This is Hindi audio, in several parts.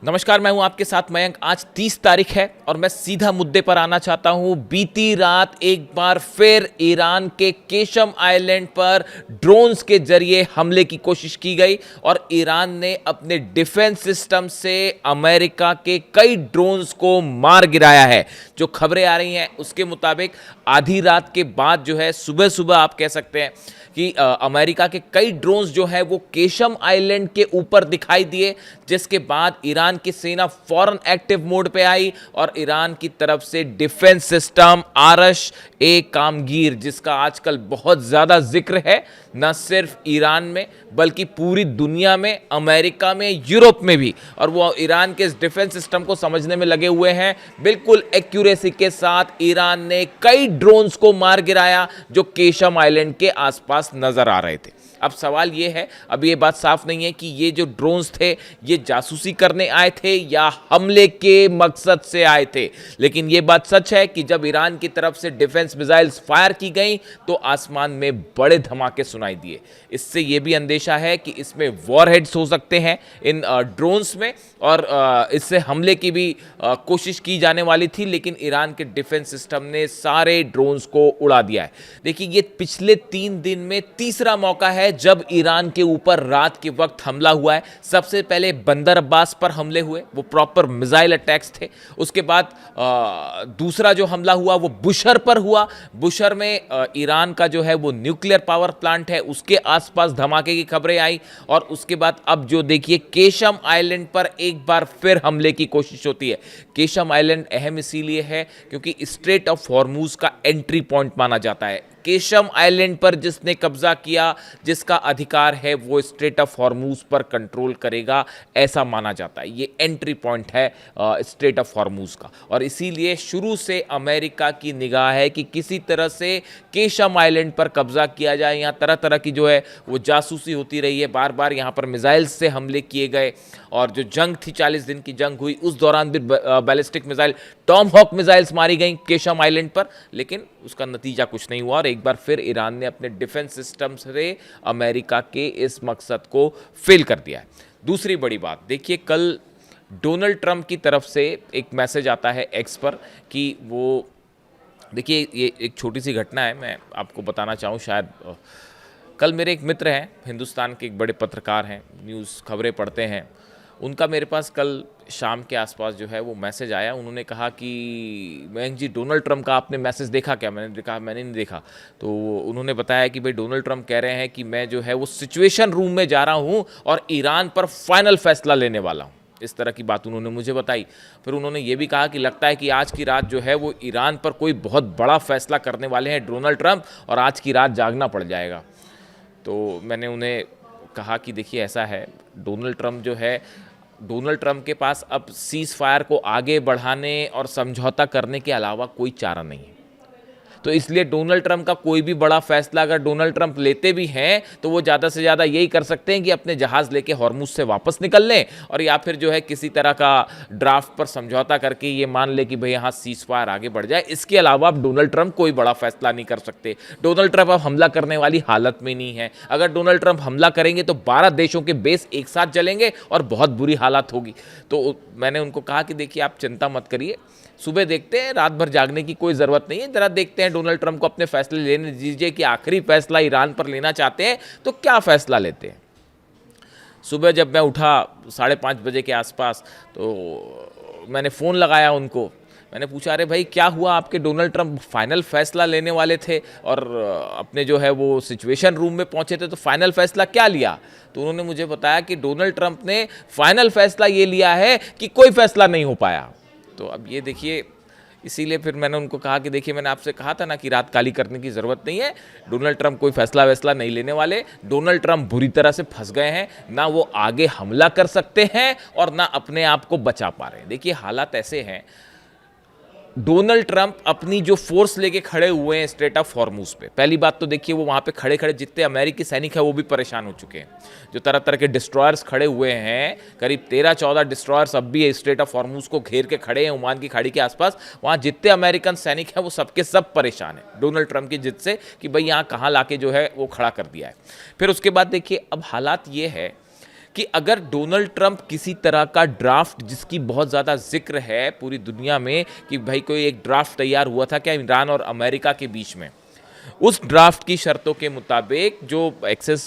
नमस्कार, मैं हूं आपके साथ मयंक। आज 30 तारीख है और मैं सीधा मुद्दे पर आना चाहता हूं। बीती रात एक बार फिर ईरान के केशम आइलैंड पर ड्रोन्स के जरिए हमले की कोशिश की गई और ईरान ने अपने डिफेंस सिस्टम से अमेरिका के कई ड्रोन्स को मार गिराया है। जो खबरें आ रही हैं उसके मुताबिक आधी रात के बाद जो है सुबह सुबह आप कह सकते हैं कि अमेरिका के कई ड्रोन्स जो है वो केशम आइलैंड के ऊपर दिखाई दिए, जिसके बाद ईरान की सेना फौरन एक्टिव मोड पे आई और ईरान की तरफ से डिफेंस सिस्टम आरश ए कामगीर, जिसका आजकल बहुत ज़्यादा जिक्र है न सिर्फ ईरान में बल्कि पूरी दुनिया में, अमेरिका में, यूरोप में भी, और वो ईरान के इस डिफेंस सिस्टम को समझने में लगे हुए हैं। बिल्कुल एक्यूरेसी के साथ ईरान ने कई ड्रोन्स को मार गिराया जो केशम आइलैंड के आसपास नजर आ रहे थे। अब सवाल ये है, अब ये बात साफ नहीं है कि ये जो ड्रोन्स थे ये जासूसी करने आए थे या हमले के मकसद से आए थे, लेकिन ये बात सच है कि जब ईरान की तरफ से डिफेंस मिसाइल्स फायर की गई तो आसमान में बड़े धमाके सुनाई दिए। इससे ये भी अंदेशा है कि इसमें वॉरहेड्स हो सकते हैं इन ड्रोन्स में और इससे हमले की भी कोशिश की जाने वाली थी, लेकिन ईरान के डिफेंस सिस्टम ने सारे ड्रोन्स को उड़ा दिया है। देखिए, ये पिछले 3 दिन में तीसरा मौका है जब ईरान के ऊपर रात के वक्त हमला हुआ है। सबसे पहले बंदर अब्बास पर हमले हुए, वो प्रॉपर मिसाइल अटैक्स थे। उसके बाद दूसरा जो हमला हुआ वो बुशर पर हुआ। बुशर में ईरान का जो है वो न्यूक्लियर पावर प्लांट है, उसके आसपास धमाके की खबरें आई। और उसके बाद अब जो देखिए केशम आइलैंड पर एक बार फिर हमले की कोशिश होती है। केशम आइलैंड अहम इसीलिए है क्योंकि स्ट्रेट ऑफ हॉर्मूज का एंट्री पॉइंट माना जाता है। केशम आइलैंड पर जिसने कब्जा किया, जिसका अधिकार है, वो स्ट्रेट ऑफ हॉर्मूज पर कंट्रोल करेगा, ऐसा माना जाता है। ये एंट्री पॉइंट है स्ट्रेट ऑफ हॉर्मूज का, और इसीलिए शुरू से अमेरिका की निगाह है कि किसी तरह से केशम आइलैंड पर कब्जा किया जाए। यहाँ तरह तरह की जो है वो जासूसी होती रही है, बार बार यहाँ पर मिसाइल्स से हमले किए गए। और जो जंग थी, 40 दिन की जंग हुई, उस दौरान भी ballistic missile, Tomahawk missiles मारी गई केशम आइलैंड पर, लेकिन उसका नतीजा कुछ नहीं हुआ और एक बार फिर ईरान ने अपने डिफेंस सिस्टम से अमेरिका के इस मकसद को फेल कर दिया है। दूसरी बड़ी बात देखिए, कल डोनाल्ड ट्रंप की तरफ से एक मैसेज आता है एक्स पर कि वो, देखिए ये एक छोटी सी घटना है, मैं आपको बताना चाहूँ शायद। कल मेरे एक मित्र हैं, हिंदुस्तान के एक बड़े पत्रकार हैं, न्यूज़ खबरें पढ़ते हैं, उनका मेरे पास कल शाम के आसपास जो है वो मैसेज आया। उन्होंने कहा कि मयंक जी, डोनाल्ड ट्रंप का आपने मैसेज देखा क्या? मैंने कहा मैंने नहीं देखा। तो उन्होंने बताया कि भाई डोनाल्ड ट्रंप कह रहे हैं कि मैं जो है वो सिचुएशन रूम में जा रहा हूँ और ईरान पर फाइनल फैसला लेने वाला हूँ। इस तरह की बात उन्होंने मुझे बताई। फिर उन्होंने ये भी कहा कि लगता है कि आज की रात जो है वो ईरान पर कोई बहुत बड़ा फैसला करने वाले हैं डोनाल्ड ट्रंप, और आज की रात जागना पड़ जाएगा। तो मैंने उन्हें कहा कि देखिए ऐसा है, डोनाल्ड ट्रंप के पास अब सीज़ फायर को आगे बढ़ाने और समझौता करने के अलावा कोई चारा नहीं है। तो इसलिए डोनाल्ड ट्रंप का कोई भी बड़ा फैसला अगर डोनाल्ड ट्रंप लेते भी हैं तो वो ज़्यादा से ज़्यादा यही कर सकते हैं कि अपने जहाज़ लेके हॉर्मुज से वापस निकल लें, और या फिर जो है किसी तरह का ड्राफ्ट पर समझौता करके ये मान ले कि भाई यहाँ सीज फायर आगे बढ़ जाए। इसके अलावा अब डोनाल्ड ट्रंप कोई बड़ा फैसला नहीं कर सकते। डोनाल्ड ट्रंप अब हमला करने वाली हालत में नहीं है। अगर डोनाल्ड ट्रंप हमला करेंगे तो 12 देशों के बेस एक साथ जलेंगे और बहुत बुरी हालत होगी। तो मैंने उनको कहा कि देखिए आप चिंता मत करिए, सुबह देखते हैं, रात भर जागने की कोई ज़रूरत नहीं है, ज़रा देखते हैं डोनाल्ड ट्रंप को अपने फैसले लेने दीजिए कि आखिरी फैसला ईरान पर लेना चाहते हैं तो क्या फैसला लेते हैं। सुबह जब मैं उठा 5:30 बजे के आसपास, तो मैंने फ़ोन लगाया उनको। मैंने पूछा, अरे भाई क्या हुआ, आपके डोनाल्ड ट्रंप फाइनल फैसला लेने वाले थे और अपने जो है वो सिचुएशन रूम में पहुंचे थे, तो फाइनल फैसला क्या लिया? तो उन्होंने मुझे बताया कि डोनाल्ड ट्रंप ने फाइनल फैसला ये लिया है कि कोई फैसला नहीं हो पाया। तो अब ये देखिए, इसीलिए फिर मैंने उनको कहा कि देखिए मैंने आपसे कहा था ना कि रात काली करने की ज़रूरत नहीं है, डोनाल्ड ट्रंप कोई फैसला वैसला नहीं लेने वाले। डोनाल्ड ट्रंप बुरी तरह से फंस गए हैं, ना वो आगे हमला कर सकते हैं और ना अपने आप को बचा पा रहे हैं। देखिए हालात ऐसे हैं, डोनाल्ड ट्रंप अपनी जो फोर्स लेके खड़े हुए हैं स्ट्रेट ऑफ हॉर्मूज पे, पहली बात तो देखिए वो वहाँ पे खड़े खड़े जितने अमेरिकी सैनिक हैं वो भी परेशान हो चुके हैं। जो तरह तरह के डिस्ट्रॉयर्स खड़े हुए हैं, करीब 13-14 डिस्ट्रॉयर्स अब भी स्ट्रेट ऑफ हॉर्मूज को घेर के खड़े हैं ओमान की खाड़ी के आसपास। वहाँ जितने अमेरिकन सैनिक हैं वो सबके सब परेशान हैं डोनाल्ड ट्रंप की जिद से कि भाई यहाँ कहाँ ला के जो है वो खड़ा कर दिया है। फिर उसके बाद देखिए अब हालात ये है कि अगर डोनाल्ड ट्रंप किसी तरह का ड्राफ्ट, जिसकी बहुत ज़्यादा जिक्र है पूरी दुनिया में कि भाई कोई एक ड्राफ्ट तैयार हुआ था क्या ईरान और अमेरिका के बीच में, उस ड्राफ्ट की शर्तों के मुताबिक जो एक्सेस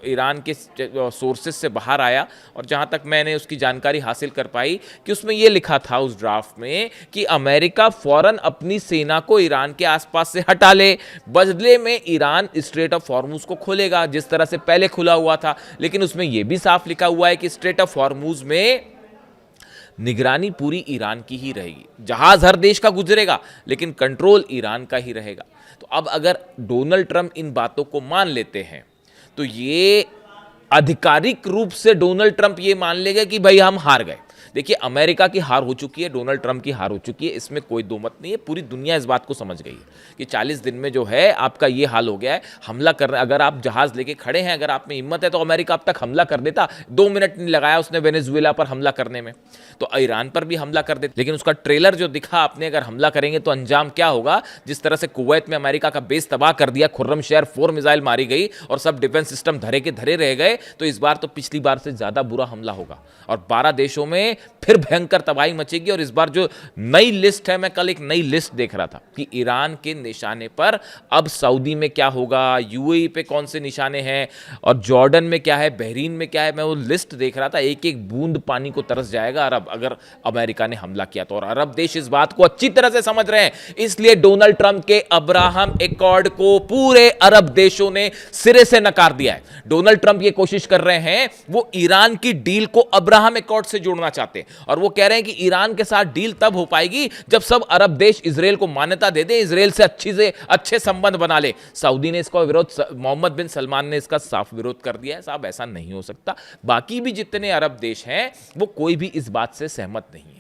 ईरान के सोर्सेज से बाहर आया और जहां तक मैंने उसकी जानकारी हासिल कर पाई कि उसमें यह लिखा था उस ड्राफ्ट में कि अमेरिका फौरन अपनी सेना को ईरान के आसपास से हटा ले, बदले में ईरान स्ट्रेट ऑफ हॉर्मुज को खोलेगा जिस तरह से पहले खुला हुआ था। लेकिन उसमें यह भी साफ लिखा हुआ है कि स्ट्रेट ऑफ हॉर्मुज में निगरानी पूरी ईरान की ही रहेगी, जहाज हर देश का गुजरेगा लेकिन कंट्रोल ईरान का ही रहेगा। तो अब अगर डोनाल्ड ट्रंप इन बातों को मान लेते हैं तो ये आधिकारिक रूप से डोनाल्ड ट्रंप ये मान लेगा कि भाई हम हार गए। देखिए, अमेरिका की हार हो चुकी है, डोनाल्ड ट्रंप की हार हो चुकी है, इसमें कोई दो मत नहीं है। पूरी दुनिया इस बात को समझ गई है कि 40 दिन में जो है आपका ये हाल हो गया है। हमला कर, अगर आप जहाज लेके खड़े हैं, अगर आप में हिम्मत है तो अमेरिका अब तक हमला कर देता। 2 मिनट नहीं लगाया उसने वेनेजुएला पर हमला करने में, तो ईरान पर भी हमला कर देता। लेकिन उसका ट्रेलर जो दिखा आपने, अगर हमला करेंगे तो अंजाम क्या होगा, जिस तरह से कुवैत में अमेरिका का बेस तबाह कर दिया, खुर्रमशहर 4 मिसाइल मारी गई और सब डिफेंस सिस्टम धरे के धरे रह गए, तो इस बार तो पिछली बार से ज्यादा बुरा हमला होगा और 12 देशों में फिर भयंकर तबाही मचेगी। और इस बार जो नई लिस्ट है, मैं कल एक नई लिस्ट देख रहा था कि ईरान के निशाने पर अब सऊदी में क्या होगा, यूएई पे कौन से निशाने हैं और जॉर्डन में क्या है, बहरीन में क्या है, मैं वो लिस्ट देख रहा था। एक एक बूंद पानी को तरस जाएगा अरब, अगर अमेरिका ने हमला किया तो। और अरब देश इस बात को अच्छी तरह से समझ रहे हैं, इसलिए डोनाल्ड ट्रंप के अब्राहम एकॉर्ड को पूरे अरब देशों ने सिरे से नकार दिया है। डोनाल्ड ट्रंप ये कोशिश कर रहे हैं, वो ईरान की डील को अब्राहम एकॉर्ड से जोड़ना चाहते हैं और वो कह रहे हैं कि ईरान के साथ डील तब हो पाएगी जब सब अरब देश इजराइल को मान्यता दे दे, इजराइल से अच्छे संबंध बना ले। सऊदी ने इसका विरोध, मोहम्मद बिन सलमान ने इसका साफ विरोध कर दिया है, साहब ऐसा नहीं हो सकता। बाकी भी जितने अरब देश हैं वो कोई भी इस बात से सहमत नहीं है।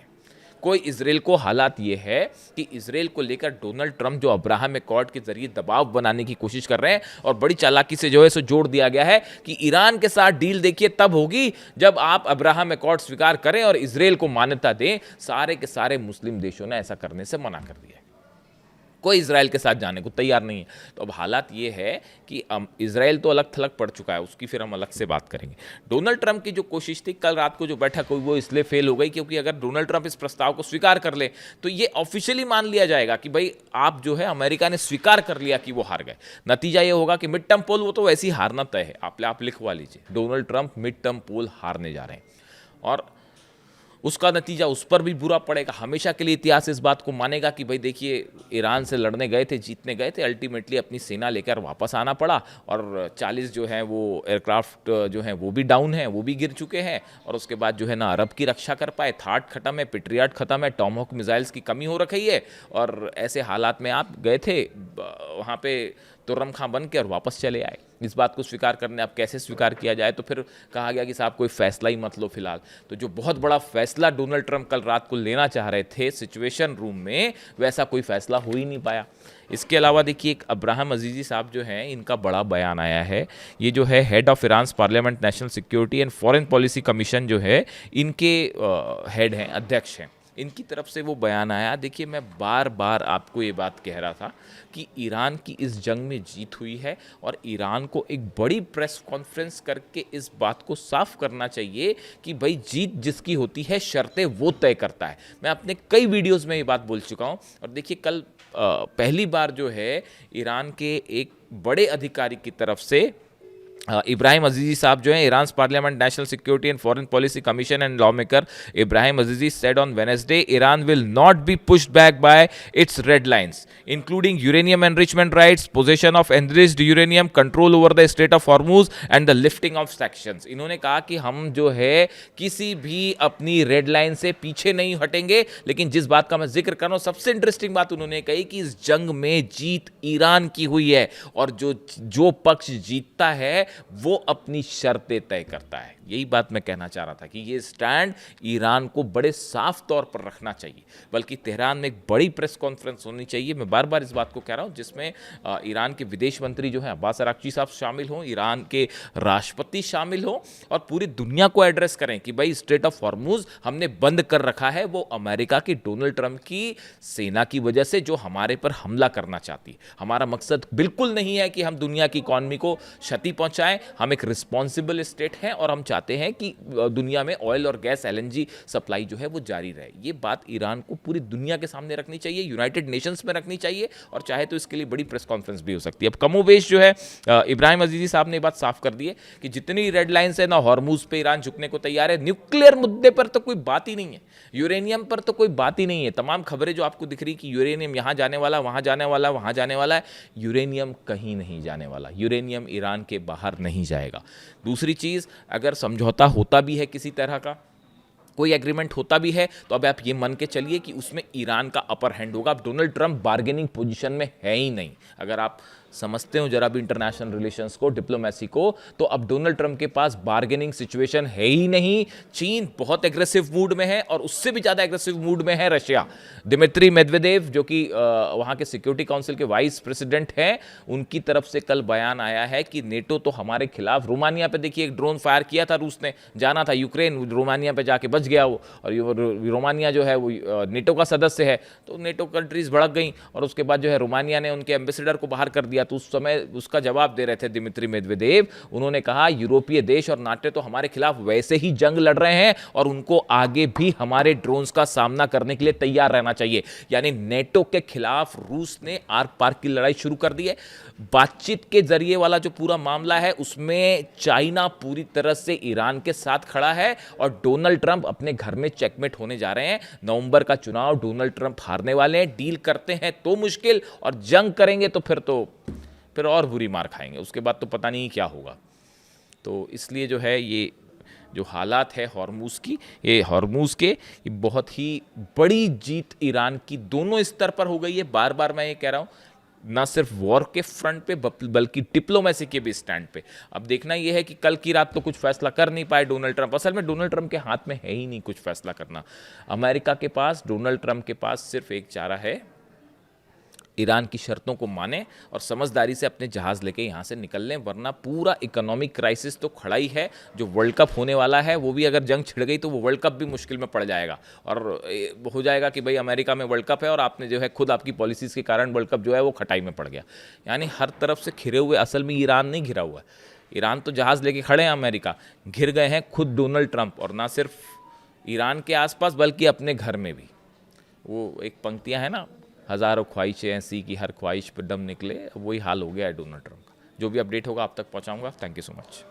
कोई इजराइल को, हालात ये है कि इजराइल को लेकर डोनाल्ड ट्रंप जो अब्राहम एकॉर्ड के जरिए दबाव बनाने की कोशिश कर रहे हैं और बड़ी चालाकी से जो है सो जोड़ दिया गया है कि ईरान के साथ डील देखिए तब होगी जब आप अब्राहम एकॉर्ड स्वीकार करें और इजराइल को मान्यता दें। सारे के सारे मुस्लिम देशों ने ऐसा करने से मना कर दिया है, कोई इजराइल के साथ जाने को तैयार नहीं है। तो अब हालात ये है कि इजराइल तो अलग थलग पड़ चुका है, उसकी फिर हम अलग से बात करेंगे। डोनाल्ड ट्रंप की जो कोशिश थी कल रात को जो बैठक हुई वो इसलिए फेल हो गई क्योंकि अगर डोनाल्ड ट्रंप इस प्रस्ताव को स्वीकार कर ले तो ये ऑफिशियली मान लिया जाएगा कि भाई आप जो है, अमेरिका ने स्वीकार कर लिया कि वो हार गए। नतीजा ये होगा कि मिड टर्म पोल, वो तो वैसे ही हारना तय है, आप लिखवा लीजिए, डोनाल्ड ट्रंप मिड टर्म पोल हारने जा रहे हैं और उसका नतीजा उस पर भी बुरा पड़ेगा। हमेशा के लिए इतिहास इस बात को मानेगा कि भाई देखिए, ईरान से लड़ने गए थे, जीतने गए थे, अल्टीमेटली अपनी सेना लेकर वापस आना पड़ा और 40 जो हैं वो एयरक्राफ्ट जो हैं वो भी डाउन हैं, वो भी गिर चुके हैं और उसके बाद जो है ना अरब की रक्षा कर पाए। थाट खत्म है, पेट्रियाट खत्म है, टॉमहॉक मिसाइल्स की कमी हो रखी है और ऐसे हालात में आप गए थे वहाँ पे तुर्रम खां बन के और वापस चले आए। इस बात को स्वीकार करने, अब कैसे स्वीकार किया जाए, तो फिर कहा गया कि साहब कोई फैसला ही मत लो फिलहाल। तो जो बहुत बड़ा फैसला डोनाल्ड ट्रंप कल रात को लेना चाह रहे थे सिचुएशन रूम में, वैसा कोई फैसला हो ही नहीं पाया। इसके अलावा देखिए, एक अब्राहम अजीजी साहब जो हैं, इनका बड़ा बयान आया है। ये जो है head of Iran parliament national security and foreign policy commission जो है, इनके हेड हैं, अध्यक्ष हैं, इनकी तरफ से वो बयान आया। देखिए, मैं बार बार आपको ये बात कह रहा था कि ईरान की इस जंग में जीत हुई है और ईरान को एक बड़ी प्रेस कॉन्फ्रेंस करके इस बात को साफ करना चाहिए कि भाई जीत जिसकी होती है, शर्तें वो तय करता है। मैं अपने कई वीडियोस में ये बात बोल चुका हूँ और देखिए, कल पहली बार जो है ईरान के एक बड़े अधिकारी की तरफ से इब्राहिम अजीजी साहब जो हैं, Iran parliament national security and foreign policy commission and law maker Ibrahim अजीजी said on Wednesday Iran will not be pushed back by it's red lines including uranium enrichment rights, possession of enriched uranium, control over the state of Hormuz and the lifting of sanctions. इन्होंने कहा कि हम जो है किसी भी अपनी रेड लाइन से पीछे नहीं हटेंगे। लेकिन जिस बात का मैं जिक्र कर रहा हूं, सबसे इंटरेस्टिंग बात उन्होंने कही कि इस जंग में जीत ईरान की हुई है और जो पक्ष जीतता है वो अपनी शर्तें तय करता है। यही बात मैं कहना चाह रहा था कि ये स्टैंड ईरान को बड़े साफ तौर पर रखना चाहिए, बल्कि तेहरान में एक बड़ी प्रेस कॉन्फ्रेंस होनी चाहिए। मैं बार बार इस बात को कह रहा हूं, जिसमें ईरान के विदेश मंत्री जो हैं अब्बास अराक्ची साहब शामिल हों, ईरान के राष्ट्रपति शामिल हों और पूरी दुनिया को एड्रेस करें कि भाई स्ट्रेट ऑफ हॉर्मुज हमने बंद कर रखा है, वो अमेरिका की, डोनाल्ड ट्रंप की सेना की वजह से, जो हमारे पर हमला करना चाहती है। हमारा मकसद बिल्कुल नहीं है कि हम दुनिया की इकॉनमी को क्षति पहुंचाएं बचाएं। हम एक रिस्पॉन्सिबल स्टेट हैं और हम चाहते हैं कि दुनिया में ऑयल और गैस LNG सप्लाई जो है वो जारी रहे। ये बात ईरान को पूरी दुनिया के सामने रखनी चाहिए, यूनाइटेड नेशंस में रखनी चाहिए, और चाहे तो इसके लिए बड़ी प्रेस कॉन्फ्रेंस भी हो सकती है। अब कमोवेश जो है इब्राहिम अजीजी साहब ने बात साफ कर दी है कि जितनी रेड लाइन्स है ना, हॉर्मूज पे ईरान झुकने को तैयार है। न्यूक्लियर मुद्दे पर तो कोई बात ही नहीं है, यूरेनियम पर तो कोई बात ही नहीं है। तमाम खबरें जो आपको दिख रही कि यूरेनियम यहां जाने वाला, वहां जाने वाला, वहां जाने वाला है, यूरेनियम कहीं नहीं जाने वाला। यूरेनियम ईरान के बाहर नहीं जाएगा। दूसरी चीज, अगर समझौता होता भी है, किसी तरह का कोई एग्रीमेंट होता भी है, तो अब आप ये मान के चलिए कि उसमें ईरान का अपर हैंड होगा। अब डोनाल्ड ट्रंप बार्गेनिंग पोजीशन में है ही नहीं। अगर आप समझते हो जरा भी इंटरनेशनल रिलेशंस को, डिप्लोमेसी को, तो अब डोनाल्ड ट्रंप के पास बार्गेनिंग सिचुएशन है ही नहीं। चीन बहुत एग्रेसिव मूड में है और उससे भी ज्यादा एग्रेसिव मूड में है रशिया। दिमित्री मेदवेदेव जो कि वहां के सिक्योरिटी काउंसिल के वाइस प्रेसिडेंट हैं, उनकी तरफ से कल बयान आया है कि नेटो तो हमारे खिलाफ। रोमानिया पे देखिए एक ड्रोन फायर किया था रूस ने, जाना था यूक्रेन, रोमानिया पे जाके बच गया वो, और रोमानिया जो है वो नेटो का सदस्य है, तो नेटो कंट्रीज भड़क गई और उसके बाद जो है रोमानिया ने उनके एम्बेसडर को बाहर कर दिया। तो उस समय उसका जवाब दे रहे थे दिमित्री मेदवेदेव, उन्होंने कहा यूरोपीय देश और नाटो तो हमारे खिलाफ वैसे ही जंग लड़ रहे हैं और उनको आगे भी हमारे ड्रोन्स का सामना करने के लिए तैयार रहना चाहिए। यानी नेटो के खिलाफ रूस ने आर पार की लड़ाई शुरू कर दी है। बातचीत के जरिए वाला जो पूरा मामला है उसमें चाइना पूरी तरह से ईरान के साथ खड़ा है और डोनाल्ड ट्रंप अपने घर में चेकमेट होने जा रहे हैं। नवंबर का चुनाव डोनाल्ड ट्रंप हारने वाले हैं। डील करते हैं तो मुश्किल, और जंग करेंगे तो फिर और बुरी मार खाएंगे। उसके बाद तो पता नहीं क्या होगा। तो इसलिए जो है ये जो हालात है हॉर्मूज की, ये हॉर्मूज के ये बहुत ही बड़ी जीत ईरान की दोनों स्तर पर हो गई है। बार बार मैं ये कह रहा हूँ, ना सिर्फ वॉर के फ्रंट पे बल्कि डिप्लोमेसी के भी स्टैंड पे। अब देखना यह है कि कल की रात तो कुछ फैसला कर नहीं पाए डोनाल्ड ट्रंप। असल में डोनाल्ड ट्रंप के हाथ में है ही नहीं कुछ फैसला करना। अमेरिका के पास, डोनाल्ड ट्रंप के पास सिर्फ एक चारा है, ईरान की शर्तों को माने और समझदारी से अपने जहाज लेके यहाँ से निकल लें, वरना पूरा इकोनॉमिक क्राइसिस तो खड़ा ही है। जो वर्ल्ड कप होने वाला है वो भी अगर जंग छिड़ गई तो वो वर्ल्ड कप भी मुश्किल में पड़ जाएगा और हो जाएगा कि भाई अमेरिका में वर्ल्ड कप है और आपने जो है खुद आपकी पॉलिसीज़ के कारण वर्ल्ड कप जो है वो खटाई में पड़ गया। यानी हर तरफ से घिरे हुए, असल में ईरान नहीं घिरा हुआ है, ईरान तो जहाज़ लेके खड़े हैं, अमेरिका घिर गए हैं खुद डोनाल्ड ट्रंप। और ना सिर्फ ईरान के आसपास बल्कि अपने घर में भी। वो एक पंक्तियाँ हैं ना, हज़ारों ख्वाहिशें ऐसी कि हर ख्वाहिश पर दम निकले, वही हाल हो गया है डोनाल्ड ट्रंप का। जो भी अपडेट होगा आप तक पहुंचाऊंगा। Thank you so much.